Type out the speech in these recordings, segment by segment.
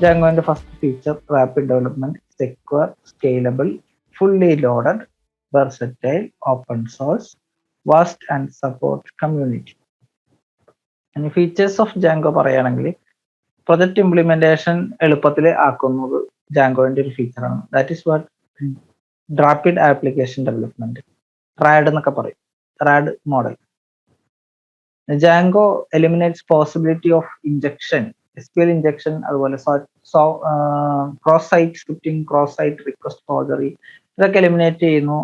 Djangoന്റെ first feature rapid development, secure, scalable, fully loaded, versatile, open source, vast and support community. ഇനി features of Django പറയുകയാണെങ്കിൽ project implementation എളുപ്പത്തിൽ ആക്കുന്നത് ജാങ്കോന്റെ ഒരു ഫീച്ചറാണ്. That is what rapid application development, RAD എന്നൊക്കെ പറയും, RAD model. Django eliminates possibility of injection, SQL injection, അതുപോലെ cross site scripting, cross site request forgery, ഇതൊക്കെ എലിമിനേറ്റ് ചെയ്യുന്നു.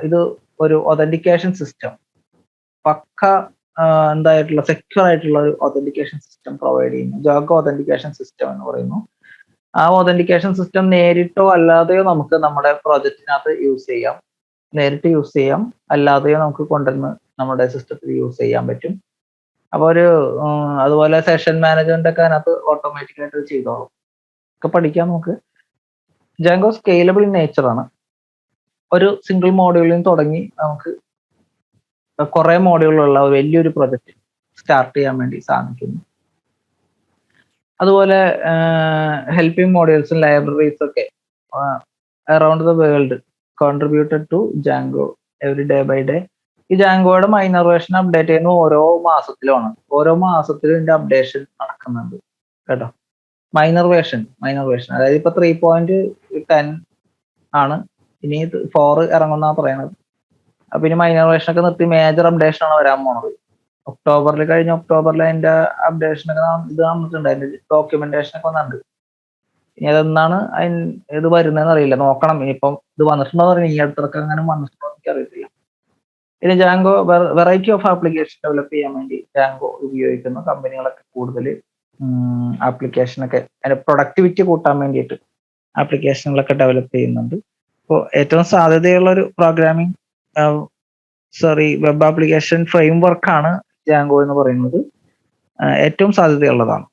ഇത് ഒരു ഒതന്റിക്കേഷൻ സിസ്റ്റം, പക്ക എന്തായിട്ടുള്ള സെക്യൂർ ആയിട്ടുള്ള ഒരു ഒതന്റിക്കേഷൻ സിസ്റ്റം പ്രൊവൈഡ് ചെയ്യുന്നു. ജാങ്കോ ഒതന്റിക്കേഷൻ സിസ്റ്റം എന്ന് പറയുന്നു. ആ ഒതന്റിക്കേഷൻ സിസ്റ്റം നേരിട്ടോ അല്ലാതെയോ നമുക്ക് നമ്മുടെ പ്രോജക്റ്റിനകത്ത് യൂസ് ചെയ്യാം. നേരിട്ട് യൂസ് ചെയ്യാം, അല്ലാതെയോ നമുക്ക് കൊണ്ടുവന്ന് നമ്മുടെ സിസ്റ്റത്തിൽ യൂസ് ചെയ്യാൻ പറ്റും. അപ്പൊ അതുപോലെ സെഷൻ മാനേജ്മെന്റ് ഒക്കെ അതിനകത്ത് ഓട്ടോമാറ്റിക്കായിട്ട് ചെയ്തോളും. ഒക്കെ പഠിക്കാം നമുക്ക്. ജാങ്കോ സ്കെയിലബിൾ ഇൻ നേച്ചറാണ്. ഒരു സിംഗിൾ മോഡ്യൂളിൽ നിന്ന് തുടങ്ങി നമുക്ക് കുറെ മോഡ്യൂളുള്ള വലിയൊരു പ്രൊജക്റ്റ് സ്റ്റാർട്ട് ചെയ്യാൻ വേണ്ടി സാധിക്കുന്നു. അതുപോലെ ഹെൽപ്പിംഗ് മോഡ്യൂൾസും ലൈബ്രറീസ് ഒക്കെ around the world contributed to Django every day by day. ഈ ജാങ്കോയുടെ മൈനർ വേർഷൻ അപ്ഡേറ്റ് ചെയ്യുന്നത് ഓരോ മാസത്തിലുമാണ്. ഓരോ മാസത്തിലും ഇതിന്റെ അപ്ഡേഷൻ നടക്കുന്നുണ്ട് കേട്ടോ. മൈനർ വേർഷൻ അതായത് ഇപ്പൊ 3.10 ആണ്, ഇനി 4 ഇറങ്ങുന്ന പറയണത്. അപ്പൊ ഇനി മൈനർ വേർഷൻ ഒക്കെ നിർത്തി മേജർ അപ്ഡേഷൻ ആണ് വരാൻ പോണത്. കഴിഞ്ഞ ഒക്ടോബറിൽ അതിന്റെ അപ്ഡേഷനൊക്കെ ഇത് വന്നിട്ടുണ്ട്, അതിന്റെ ഡോക്യുമെന്റേഷൻ ഒക്കെ വന്നിട്ടുണ്ട്. ഇനി അതെന്നാണ് ഇത് വരുന്നതെന്ന് അറിയില്ല, നോക്കണം. ഇനിയിപ്പം ഇത് വന്നിട്ടുണ്ടോ എന്ന് അറിയില്ല, ഈ അടുത്തൊക്കെ അങ്ങനെ വന്നിട്ടുണ്ടോ എനിക്ക് അറിയത്തില്ല. ഇനി Django variety of application develop ചെയ്യാൻ വേണ്ടി ജാങ്കോ ഉപയോഗിക്കുന്ന കമ്പനികളൊക്കെ കൂടുതൽ ആപ്ലിക്കേഷനൊക്കെ അതിന്റെ പ്രൊഡക്ടിവിറ്റി കൂട്ടാൻ വേണ്ടിയിട്ട് ആപ്ലിക്കേഷനുകളൊക്കെ ഡെവലപ്പ് ചെയ്യുന്നുണ്ട്. അപ്പോൾ ഏറ്റവും സാധ്യതയുള്ള ഒരു പ്രോഗ്രാമിംഗ് വെബ് ആപ്ലിക്കേഷൻ ഫ്രെയിം വർക്കാണ് ജാങ്കോ എന്ന് പറയുന്നത്. ഏറ്റവും സാധ്യതയുള്ളതാണ്.